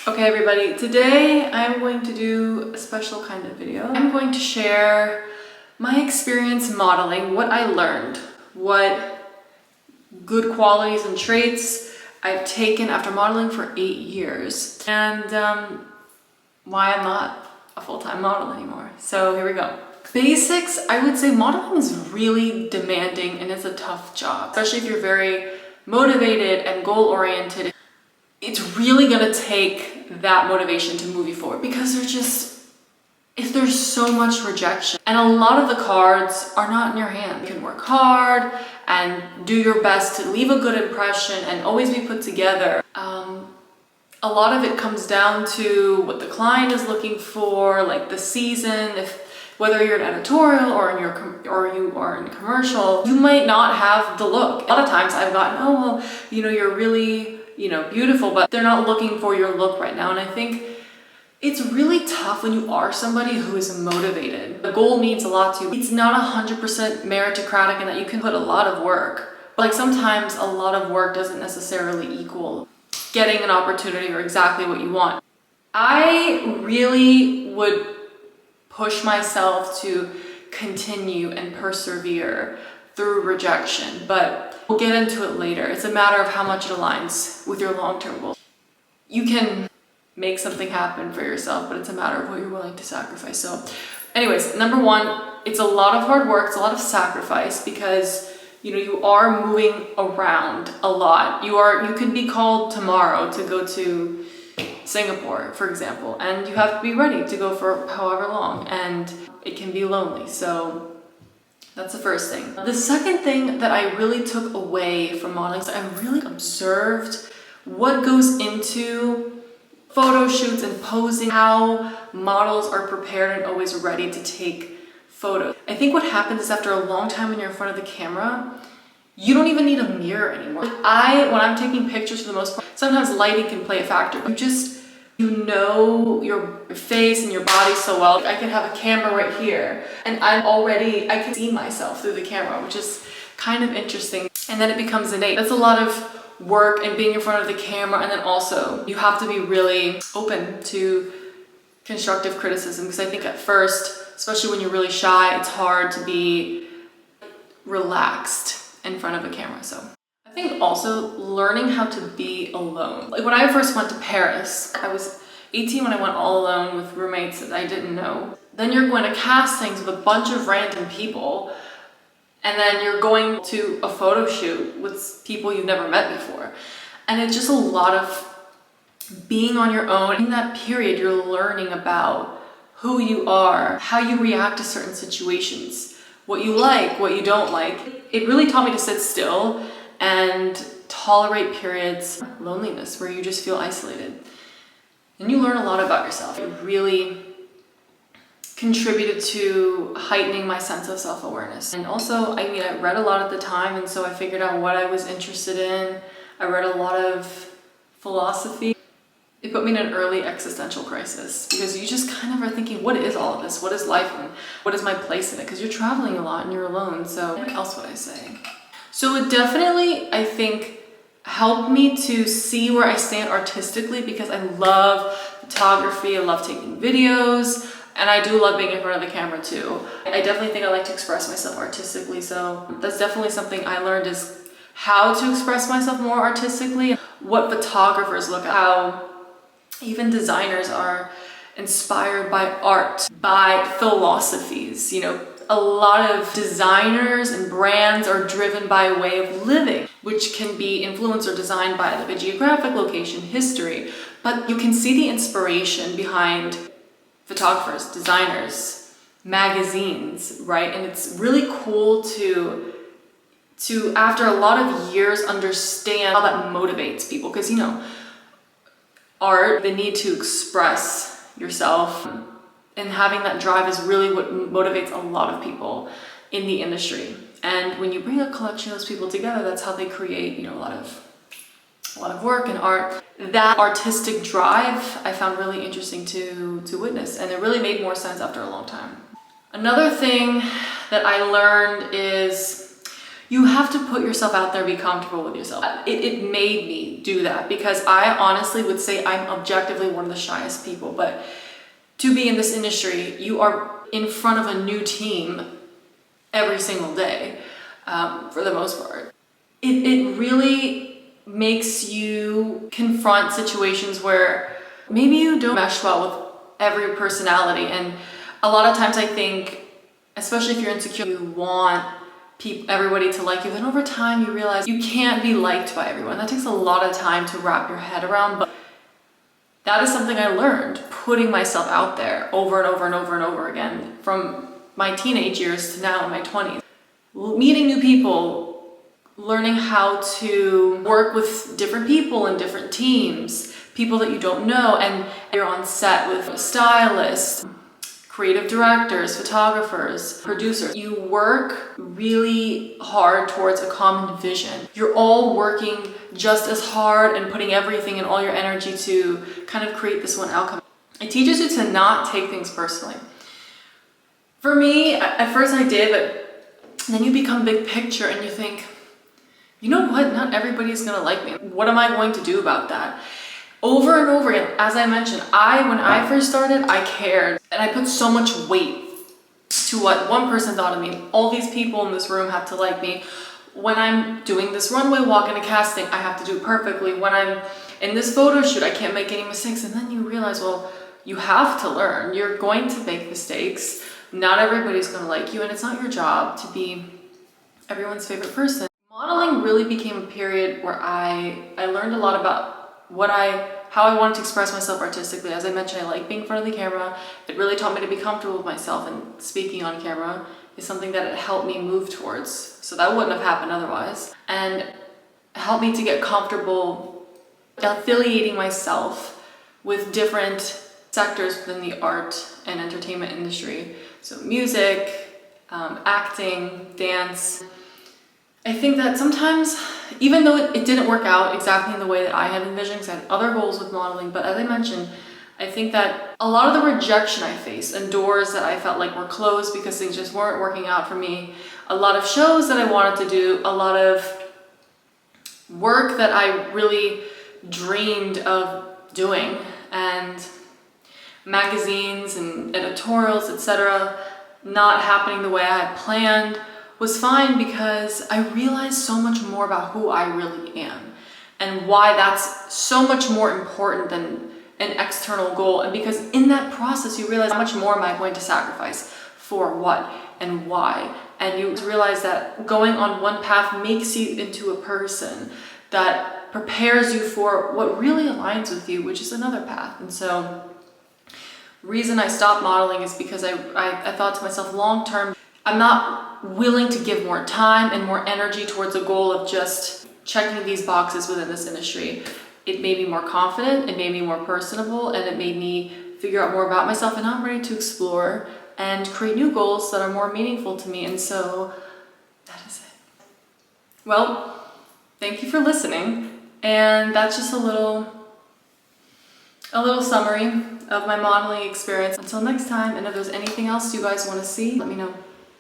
Okay everybody, today I'm going to do a special kind of video. I'm going to share my experience modeling, what I learned, what good qualities and traits I've taken after modeling for 8 years, and why I'm not a full-time model anymore. So here we go. Basics, I would say modeling is really demanding and it's a tough job, especially if you're very motivated and goal-oriented. It's really gonna take that motivation to move you forward because there's so much rejection and a lot of the cards are not in your hand. You can work hard and do your best to leave a good impression and always be put together. A lot of it comes down to what the client is looking for, like the season. Whether you're an editorial or you are in commercial, you might not have the look. A lot of times I've gotten, oh well, you're really beautiful, but they're not looking for your look right now. And I think it's really tough when you are somebody who is motivated. The goal means a lot to you. It's not 100% meritocratic in that you can put a lot of work, but like sometimes a lot of work doesn't necessarily equal getting an opportunity or exactly what you want. I really would push myself to continue and persevere through rejection, but we'll get into it later. It's a matter of how much it aligns with your long-term goals. You can make something happen for yourself, but it's a matter of what you're willing to sacrifice. So anyways, number one, it's a lot of hard work, it's a lot of sacrifice because you are moving around a lot. You could be called tomorrow to go to Singapore, for example, and you have to be ready to go for however long, and it can be lonely. So that's the first thing. The second thing that I really took away from modeling is I really observed what goes into photo shoots and posing, how models are prepared and always ready to take photos. I think what happens is after a long time when you're in front of the camera, you don't even need a mirror anymore. When I'm taking pictures for the most part, sometimes lighting can play a factor, but you know your face and your body so well. I can have a camera right here and I can see myself through the camera, which is kind of interesting. And then it becomes innate. That's a lot of work and being in front of the camera, and then also you have to be really open to constructive criticism, because I think at first, especially when you're really shy, it's hard to be relaxed in front of a camera. So I think also learning how to be alone. Like when I first went to Paris, I was 18 when I went all alone with roommates that I didn't know. Then you're going to castings with a bunch of random people, and then you're going to a photo shoot with people you've never met before. And it's just a lot of being on your own. In that period, you're learning about who you are, how you react to certain situations, what you like, what you don't like. It really taught me to sit still and tolerate periods of loneliness where you just feel isolated. And you learn a lot about yourself. It really contributed to heightening my sense of self-awareness. And also, I read a lot at the time, and so I figured out what I was interested in. I read a lot of philosophy. It put me in an early existential crisis because you just kind of are thinking, what is all of this? What is life and what is my place in it? Because you're traveling a lot and you're alone. So what else would I say? So it definitely, I think, helped me to see where I stand artistically, because I love photography, I love taking videos, and I do love being in front of the camera too. I definitely think I like to express myself artistically, so that's definitely something I learned, is how to express myself more artistically, what photographers look at, how even designers are inspired by art, by philosophies. A lot of designers and brands are driven by a way of living, which can be influenced or designed by the geographic location, history, but you can see the inspiration behind photographers, designers, magazines, right? And it's really cool to after a lot of years understand how that motivates people, because art, the need to express yourself and having that drive is really what motivates a lot of people in the industry. And when you bring a collection of those people together, that's how they create a lot of work and art. That artistic drive I found really interesting to witness, and it really made more sense after a long time. Another thing that I learned is You have to put yourself out there, be comfortable with yourself. It made me do that because I honestly would say I'm objectively one of the shyest people, but to be in this industry, you are in front of a new team every single day, for the most part. It really makes you confront situations where maybe you don't mesh well with every personality. And a lot of times I think, especially if you're insecure, you want everybody to like you, then over time you realize you can't be liked by everyone. That takes a lot of time to wrap your head around, but that is something I learned, putting myself out there over and over and over and over again from my teenage years to now in my 20s. Meeting new people, learning how to work with different people in different teams, people that you don't know, and you're on set with stylists, creative directors, photographers, producers. You work really hard towards a common vision. You're all working just as hard and putting everything and all your energy to kind of create this one outcome. It teaches you to not take things personally. For me, at first I did, but then you become big picture and you think, you know what, not everybody's gonna like me. What am I going to do about that? Over and over again, as I mentioned, when I first started, I cared and I put so much weight to what one person thought of me. All these people in this room have to like me. When I'm doing this runway walk in a casting, I have to do it perfectly. When I'm in this photo shoot, I can't make any mistakes. And then you realize, well, you have to learn. You're going to make mistakes. Not everybody's going to like you, and it's not your job to be everyone's favorite person. Modeling really became a period where I learned a lot about how I wanted to express myself artistically. As I mentioned, I like being in front of the camera. It really taught me to be comfortable with myself, and speaking on camera is something that it helped me move towards. So that wouldn't have happened otherwise. And helped me to get comfortable affiliating myself with different sectors within the art and entertainment industry. So music, acting, dance. I think that sometimes, even though it didn't work out exactly in the way that I had envisioned, because I had other goals with modeling, but as I mentioned, I think that a lot of the rejection I faced and doors that I felt like were closed because things just weren't working out for me, a lot of shows that I wanted to do, a lot of work that I really dreamed of doing, and magazines and editorials, etc., not happening the way I had planned, was fine because I realized so much more about who I really am and why that's so much more important than an external goal. And because in that process, you realize how much more am I going to sacrifice for what and why. And you realize that going on one path makes you into a person that prepares you for what really aligns with you, which is another path. And so reason I stopped modeling is because I thought to myself, long term, I'm not willing to give more time and more energy towards a goal of just checking these boxes within this industry. It made me more confident, it made me more personable, and it made me figure out more about myself, and now I'm ready to explore and create new goals that are more meaningful to me. And so that is it. Well, thank you for listening, and that's just a little summary of my modeling experience. Until next time, and if there's anything else you guys want to see, let me know.